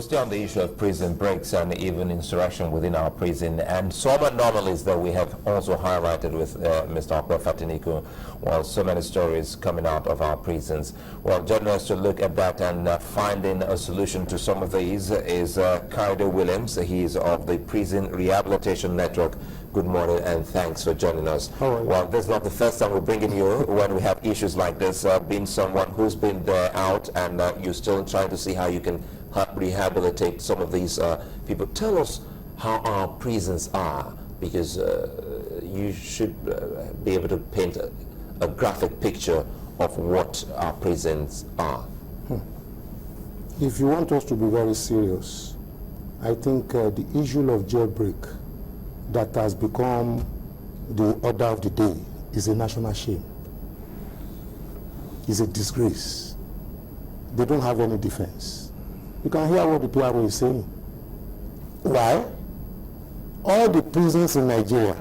we're still on the issue of prison breaks and even insurrection within our prison, and some anomalies that we have also highlighted with Mr. Okwa Fatiniku. Well, so many stories coming out of our prisons. Well, joining us to look at that and finding a solution to some of these is Kayode Williams. He is of the Prison Rehabilitation Network. Good morning and thanks for joining us. Well, this is not the first time we're bringing you when we have issues like this, being someone who's been there out and you're still trying to see how you can rehabilitate some of these people. Tell us how our prisons are, because you should be able to paint a graphic picture of what our prisons are. If you want us to be very serious, I think the issue of jailbreak that has become the order of the day is a national shame. It's a disgrace. They don't have any defense. You can hear what the PRO is saying. Why? All the prisons in Nigeria,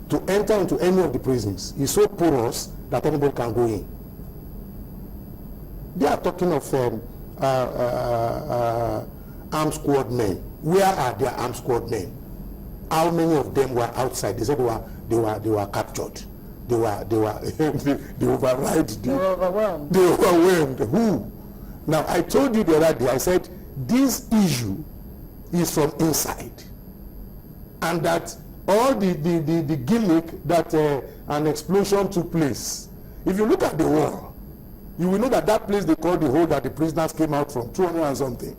to enter into any of the prisons is so porous that anybody can go in. They are talking of armed squad men. Where are their armed squad men? How many of them were outside? They said they were captured. They override. They were overwhelmed. They were overwhelmed. Who? Now I told you the other day, I said this issue is from inside, and that all the gimmick that an explosion took place. If you look at the wall, you will know that that place they call the hole that the prisoners came out from, 200 and something,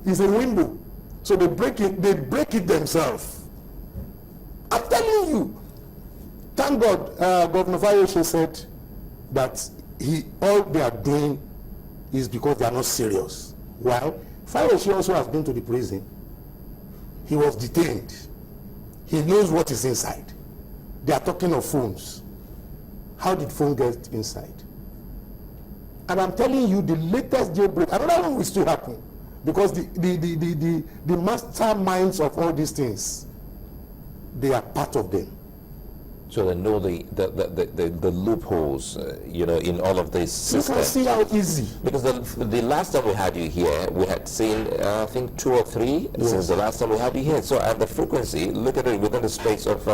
is a window. So they break it themselves. I'm telling you. Thank God, Governor Fayose said that all they are doing is because they are not serious. While Fayose also has been to the prison. He was detained. He knows what is inside. They are talking of phones. How did phone get inside? And I'm telling you, the latest jailbreak, another one will still happen. Because the masterminds of all these things, they are part of them. So they know the loopholes, you know, in all of these systems. You can see how easy. Because the last time we had you here, we had seen, I think, 2 or 3 since the last time we had you here. So at the frequency, look at it, within the space of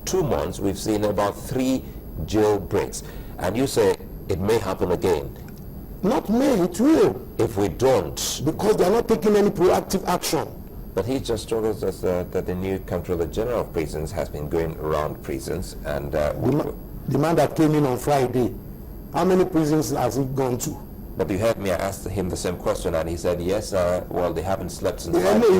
2 months, we've seen about 3 jailbreaks. And you say it may happen again. Not may, it will. If we don't. Because they are not taking any proactive action. But he just told us that the new Comptroller General of Prisons has been going around prisons and... the man that came in on Friday, how many prisons has he gone to? But you heard me, I asked him the same question and he said, yes, well, they haven't slept since... Yeah, no, he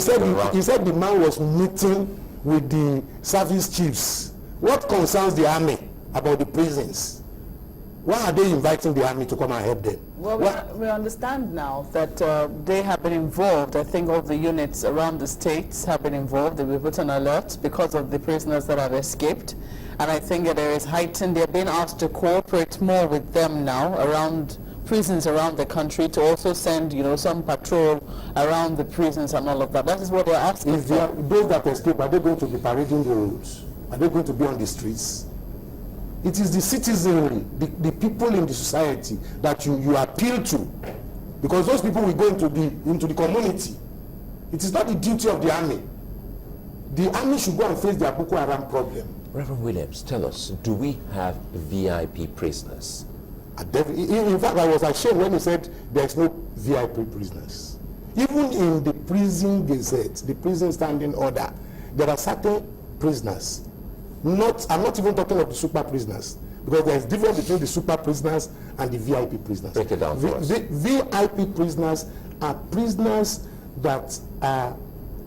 said the man was meeting with the service chiefs. What concerns the army about the prisons? Why are they inviting the army to come and help them? Well, we understand now that they have been involved. I think all the units around the states have been involved. They've been put on alert because of the prisoners that have escaped. And I think that there is heightened, they're being asked to cooperate more with them now around prisons around the country, to also send, you know, some patrol around the prisons and all of that. That is what they're asking for. Those that escape, are they going to be parading the roads? Are they going to be on the streets? It is the citizenry, the people in the society that you appeal to, because those people will go into the community. It is not the duty of the army. The army should go and face their Boko Haram problem. Reverend Williams, tell us, do we have VIP prisoners? In fact, I was ashamed when he said there's no VIP prisoners. Even in the prison gazette, the prison standing order, there are certain prisoners. I'm not even talking of the super prisoners, because there's difference between the super prisoners and the VIP prisoners. Break it down for us. VIP prisoners are prisoners that are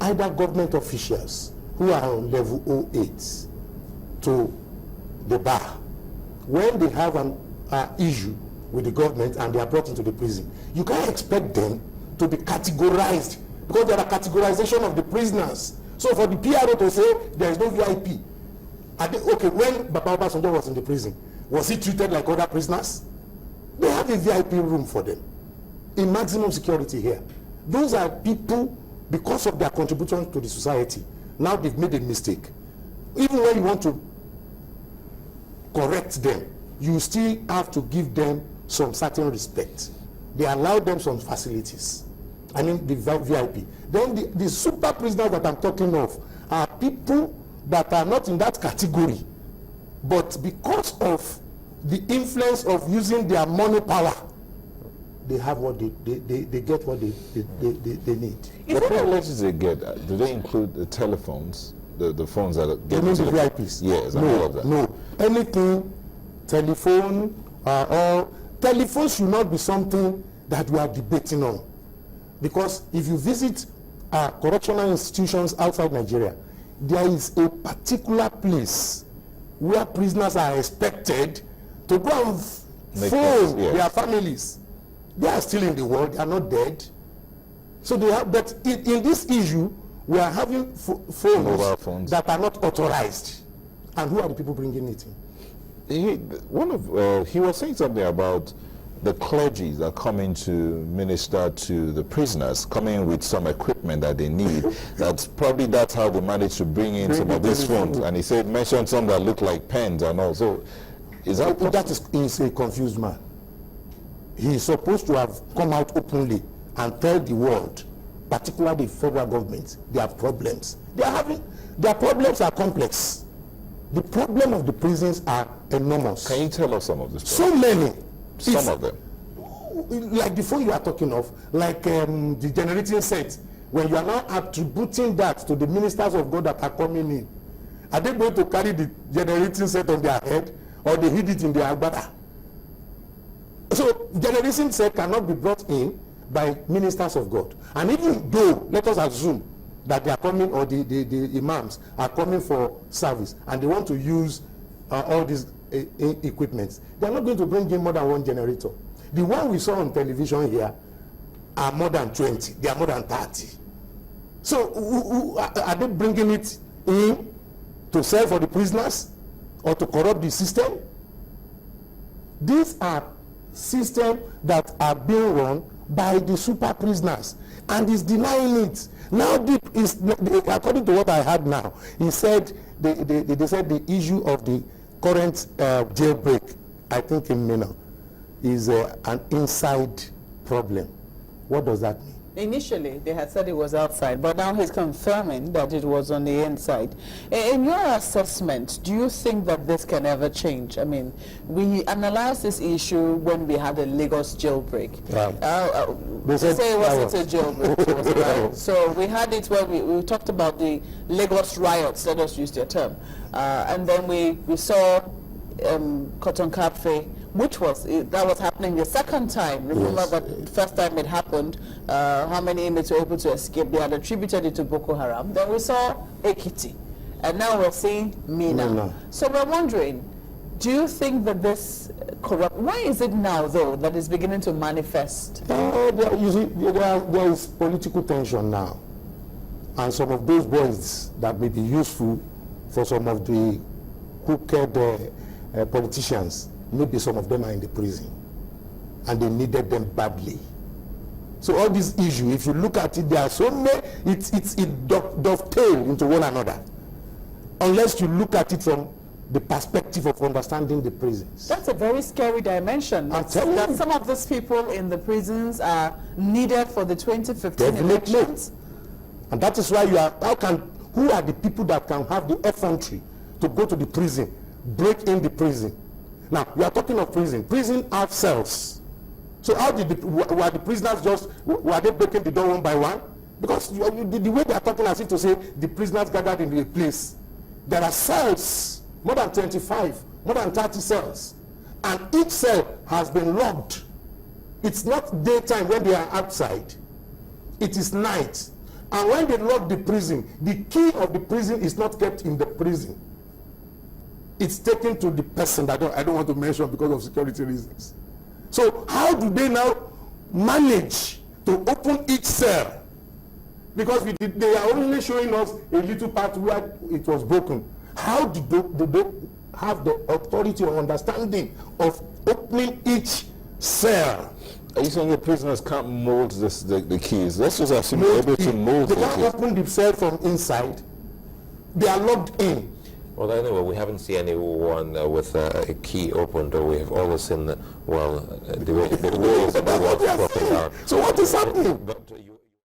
either government officials who are on level 08 to the bar. When they have an issue with the government and they are brought into the prison, you can't expect them to be categorized, because there are categorization of the prisoners. So for the PRO to say there is no VIP, okay, when Baba Obasanjo was in the prison, was he treated like other prisoners? They have a VIP room for them in maximum security here. Those are people, because of their contribution to the society, now they've made a mistake. Even when you want to correct them, you still have to give them some certain respect. They allow them some facilities. I mean the VIP. Then the super prisoners that I'm talking of are people that are not in that category, but because of the influence of using their money power, they have what they get what they need. What privileges they get? Do they include the telephones, the phones that get? You mean the VIPs? Yes, and all of that. No, anything, telephone, or telephone should not be something that we are debating on, because if you visit correctional institutions outside Nigeria, there is a particular place where prisoners are expected to go and phone their families. They are still in the world, they are not dead. So they have, but in this issue, we are having phones that are not authorized. And who are the people bringing it in? He was saying something about the clergy that come in to minister to the prisoners, coming with some equipment that they need. That's how they managed to bring in some of these phones. And he said, mentioned some that look like pens and all. So, is that he's a confused man. He is supposed to have come out openly and tell the world, particularly the federal government, they have problems. Their problems are complex. The problem of the prisons are enormous. Can you tell us some of this? So many. Some of them. Like the phone you are talking of, like the generating set, when you are now attributing that to the ministers of God that are coming in, are they going to carry the generating set on their head, or they hid it in their agbada? So generating set cannot be brought in by ministers of God. And even though, let us assume that they are coming, or the imams are coming for service, and they want to use all these equipments, they are not going to bring in more than one generator. The one we saw on television here are more than 20, they are more than 30. So are they bringing it in to sell for the prisoners or to corrupt the system? These are systems that are being run by the super prisoners, and he's denying it. Now, according to what I heard now, he said they said the issue of the current jailbreak, I think in Minna, is an inside problem. What does that mean? Initially, they had said it was outside, but now he's confirming that it was on the inside. In your assessment, do you think that this can ever change? I mean, we analyzed this issue when we had a Lagos jailbreak. They say it wasn't a jailbreak, it was a riot. So we had it when we talked about the Lagos riots, let us use their term. And then we saw Cotton Cafe, which was happening the second time. Remember that first time it happened, how many inmates were able to escape? They had attributed it to Boko Haram. Then we saw Ekiti, and now we're seeing Mina. So we're wondering, do you think that this corrupt? Why is it now, though, that it's beginning to manifest? You see, there is political tension now, and some of those boys that may be useful for some of the crooked politicians, maybe some of them are in the prison, and they needed them badly. So all these issues, if you look at it, there are so many, it dovetail into one another, unless you look at it from the perspective of understanding the prisons. That's a very scary dimension. That some of these people in the prisons are needed for the 2015 elections. And that is why who are the people that can have the effrontery to go to the prison, break in the prison? Now, we are talking of prison. Prison have cells. So how were the prisoners were they breaking the door one by one? Because the way they are talking as if to say the prisoners gathered in a place. There are cells, more than 25, more than 30 cells. And each cell has been locked. It's not daytime when they are outside. It is night. And when they lock the prison, the key of the prison is not kept in the prison. It's taken to the person that I don't want to mention because of security reasons. So how do they now manage to open each cell? Because they are only showing us a little part where it was broken. How did they have the authority or understanding of opening each cell? Are you saying the prisoners can't mold the keys? Let's just assume they're able to mold the keys. They can't open the cell from inside. They are locked in. Well, anyway, we haven't seen anyone with a key opened, or we have always seen, the way it was popping out. So what is happening? But